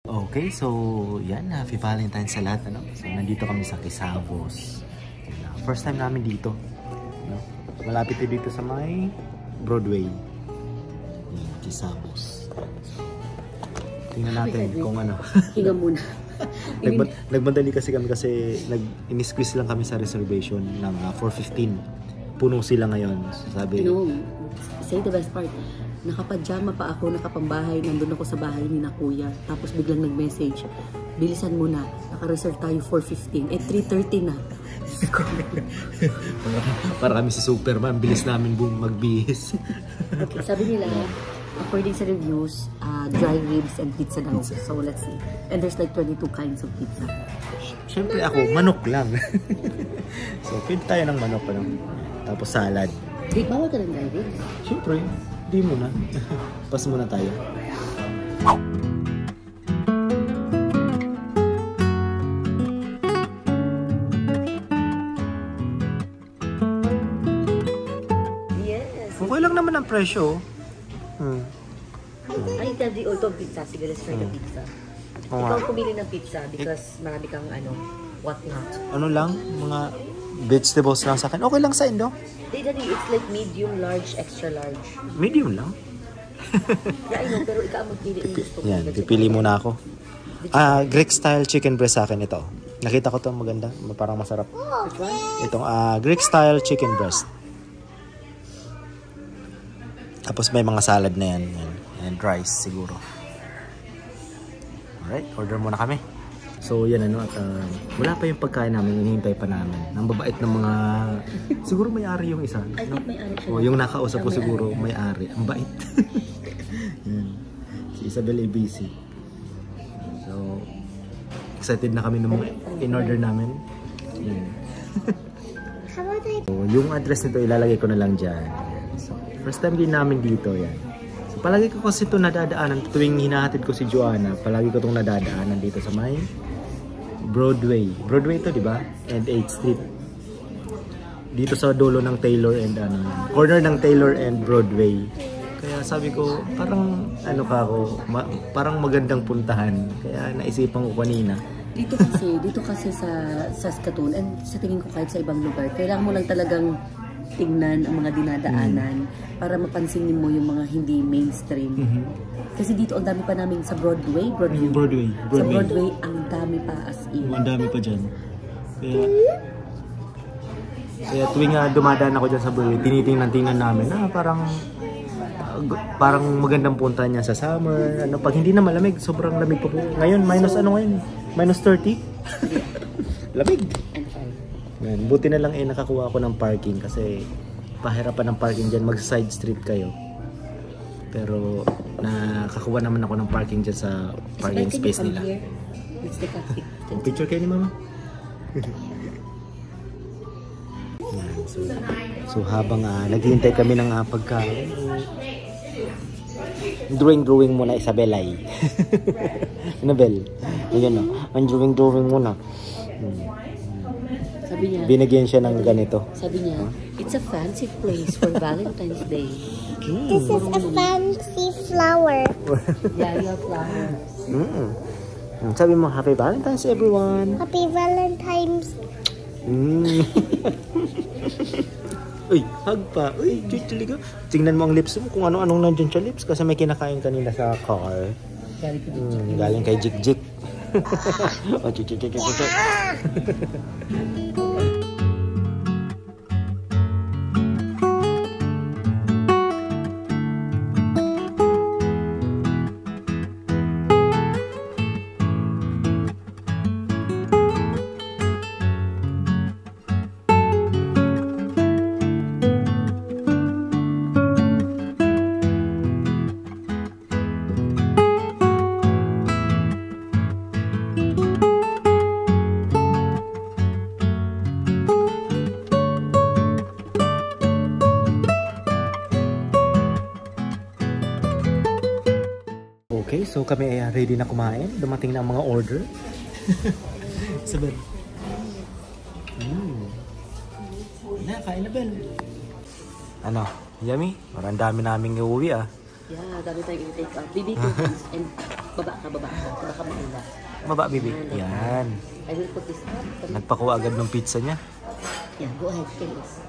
Okay, so yan, Happy Valentine's sa lahat, ano? So nandito kami sa Quesabos. First time namin dito, no? Malapit dito sa may Broadway. Quesabos. Tingnan natin kung ano. Hinga muna. Nagmadali kasi kami kasi in-squeeze lang kami sa reservation ng 4:15. Puno sila ngayon. So, sabi, No, say the best part. Nakapajama pa ako, nakapambahay, nandun ako sa bahay ni na kuya. Tapos biglang nag-message, bilisan mo na, naka-reserve tayo 4:15. 3:30 na. para kami si Superman, bilis namin magbihis. Okay, sabi nila, according sa reviews, dry ribs and pizza daw. So let's see. And there's like 22 kinds of pizza. Siyempre ako, manok lang. So, pwede tayo ng manok. Ano? Tapos salad. Di, bawal ka ng dry ribs? Siyempre, di muna. Pas muna tayo. Yes. Okay lang naman ang presyo. Ay, daddy, also pizza. Sige, let's try the pizza. Ikaw pumili ng pizza because marami kang what not. Ano lang, mga vegetables lang sa akin. Okay lang sa indo. Hey, daddy, it's like medium, large, extra large. Medium lang. Yeah, I know, pero ikaw magpili ng gusto mo. Yan, pipili muna ako. Greek style chicken breast sa akin ito. Nakita ko 'to, maganda, parang masarap. Which one? Itong Greek style chicken breast. Tapos may mga salad na yan. And rice siguro. Alright, order muna kami. So yan ano, at wala pa yung pagkain namin, hinihintay pa namin. Ang babait ng mga, siguro may-ari yung isa. I think may-ari siya. O, yung nakausap ko siguro may-ari. Ang bait. Yan. Si Isabel ABC. So, excited na kami ng mga in-order namin. Yan. So, yung address nito ilalagay ko na lang dyan. So, first time din namin dito yan. So, palagi ko kasi ito nadadaanan tuwing hinahatid ko si Joanna. Palagi ko itong nadadaanan dito sa may Broadway. Broadway ito, di ba? And 8th Street. Dito sa dulo ng Taylor and corner ng Taylor and Broadway. Kaya sabi ko, parang parang magandang puntahan. Kaya naisipan ko kanina. Dito kasi sa Saskatoon and sa tingin ko kahit sa ibang lugar, kailangan mo lang talagang tingnan ang mga dinadaanan para mapansinin mo yung mga hindi mainstream. Kasi dito ang dami pa namin sa Broadway. Sa Broadway, ang dami pa as in. Ang dami pa dyan. Kaya tuwing dumadaan ako dyan sa Broadway, tinitingnan namin parang magandang punta niya sa summer. Pag hindi na malamig, sobrang lamig pa po. Ngayon, minus 30? Lamig. Yan, buti na lang nakakuha ako ng parking kasi pahirapan ng parking dyan, mag-side street kayo. Pero nakakuha naman ako ng parking dyan sa parking space nila. Picture kayo ni Mama? Yan, so habang naghihintay kami ng pagkain, drawing muna Isabel ay. Annabel, ayun ang drawing muna. Sabi niya, binigyan siya ng ganito. Sabi niya, it's a fancy place for Valentine's Day. This is a fancy flower. Yeah, you have flowers. Sabi mo, Happy Valentine's everyone. Happy Valentine's. Uy, hug pa. Uy, talaga. Tingnan mo ang lips mo kung ano-anong nandyan sa lips kasi may kinakain kanina sa car. Galing kay Jik. Oh, Jik. Okay, so kami ay ready na kumain. Dumating na ang mga order. Sabi. Kain na, Bel. Ano? Yummy? Parang dami naming iuwi ah. Yeah, dami tayong i-take out. Baby cookies. And Baba ka. Baka maula. Baba, baby. Yan. I will put this up. Nagpakuha agad ng pizza niya. Yeah, go ahead, please.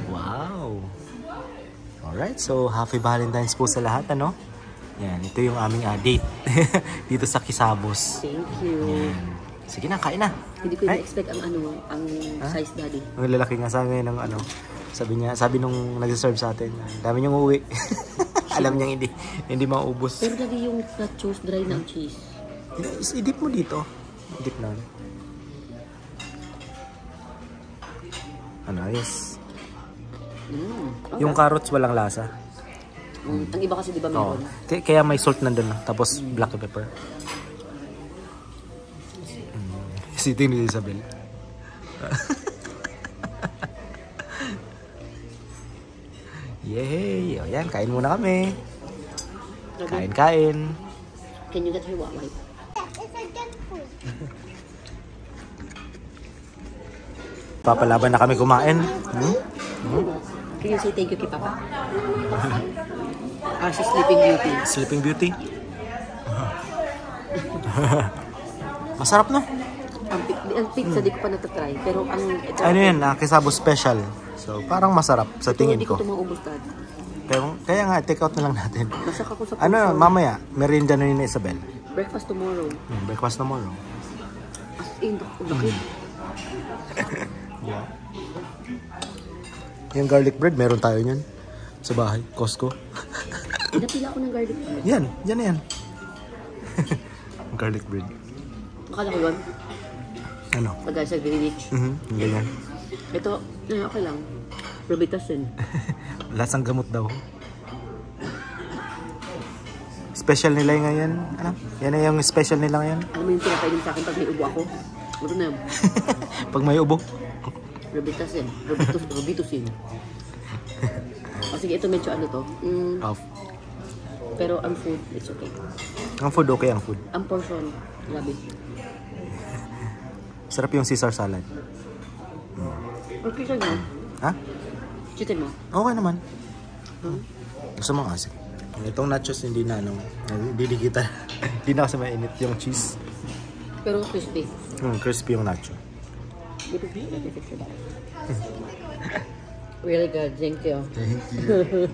Wow. Alright, so happy Valentine's po sa lahat, ano? Yan, ito yung aming date dito sa Kisabos. Thank you. Yan. Sige na, kain na. Hindi ko na-expect ang size daddy. Ang lalaki nga sa amin ng ano. Sabi nung nag-serve sa atin, dami niyong uuwi. Alam niyang hindi maubos. Pero lagi yung nachos dry ng cheese. I-dip mo dito. I-dip na. Ano, yes. Okay. Yung carrots walang lasa. Ang iba kasi di ba Oo. meron? Kaya may salt nandun. Tapos black pepper. Sitting ni Isabel. Yay! O yan, kain muna kami. Kain. Can you get her what wipe? It's a good food. Papalaban na kami kumain. Can you say thank you kay Papa? She's Sleeping Beauty. Sleeping Beauty. Masarap no? Ang pizza di ko pa natatry. Pero ang... Ano yan? Kisabos special. So parang masarap sa tingin Hindi ko ko. ito maubos dad. Kaya nga, take out na lang natin. Masak ako sa Ano, mamaya, merienda na ni Isabel. breakfast tomorrow. Breakfast tomorrow. As in, laki. Yeah. Yung garlic bread, meron tayo niyan. Sa bahay, Costco. Napila ako ng garlic bread. Yan na yan. Garlic bread. Akala ko yun. Ano? Pagka sa Greenwich. Ganyan. Ito, okay lang. Robitussin. Lasang gamot daw. Special nila yung ngayon. Ano? Yan na yung special nila ngayon. Alam mo yung pinapainom sa akin pag may ubo ako? Ano na yun? Pag may ubo. Robitussin. Robitussin. O sige, ito medyo ano to. Off. Pero ang food, it's okay. Ang food, okay ang food. Ang portion, grabe. Sarap yung Caesar salad. Okay ka nga. Ha? Chitin mo? Okay naman. Gusto mo kasi. Itong nachos hindi na hindi kita. Hindi na kasi mainit yung cheese. Pero crispy. Crispy yung nacho. Really good, thank you. Thank you.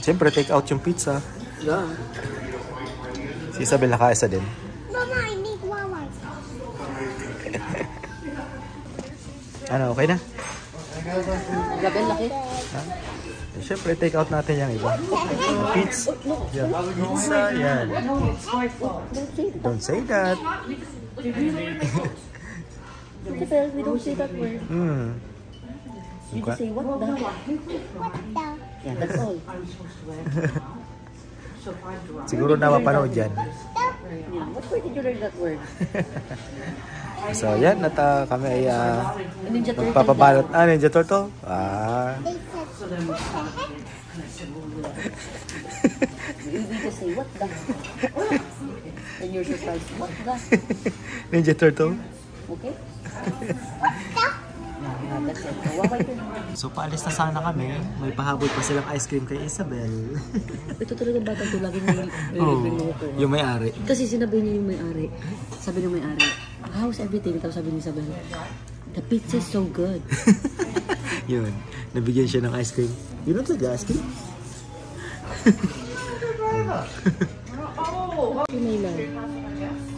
Siyempre, take out yung pizza. Yeah. Si Isabel nakaisa din. Mama, I need Wawa. Ano, okay na? Grabe, ang laki. Siyempre, take out natin yung iba. Pizza. Yan. Pizza, yan. Don't say that. We don't say that word. You just say, what the? Yeah, that's all. Siguro na mapanood yan. Yeah, what word did you learn that word? So, yan. At kami ay Ninja Turtle. magpapabalot. Ninja Turtle? You just say, what the? And you're surprised, what the? Ninja Turtle? Okay? Yeah, that's it. Waway ko. So, paalis na sana kami. May pahabol pa silang ice cream kay Isabel. Ito talagang bata ito. Laging may ko. Yung may-ari. Kasi sinabi niya yung may-ari. Sabi ng may-ari, how's everything? Tapos sabi ni Isabel, the pizza is so good. Yun. Nabigyan siya ng ice cream. You don't like the ice cream? May lang.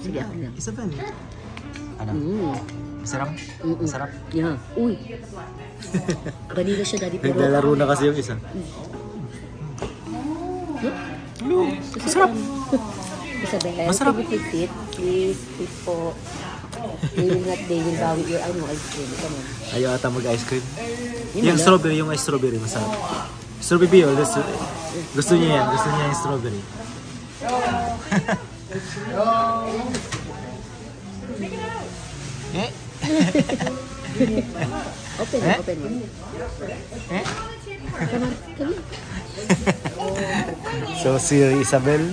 Sige, ako lang. Isabel. Ano? Masarap? Masarap? Yeah. Uy. Vanilla siya, daddy. Pero... Naglalaro na kasi yung isa. Masarap. Isabel, Masarap. can you fix it? Please po. They will bawi your ice cream. Come on. Ayaw ata mag-ice cream. Yun Yung lang. strawberry, yung ice strawberry, masarap. Strawberry, gusto niya yan. Gusto niya yung strawberry. Open mo, open mo. Come on, come on. So, si Isabel.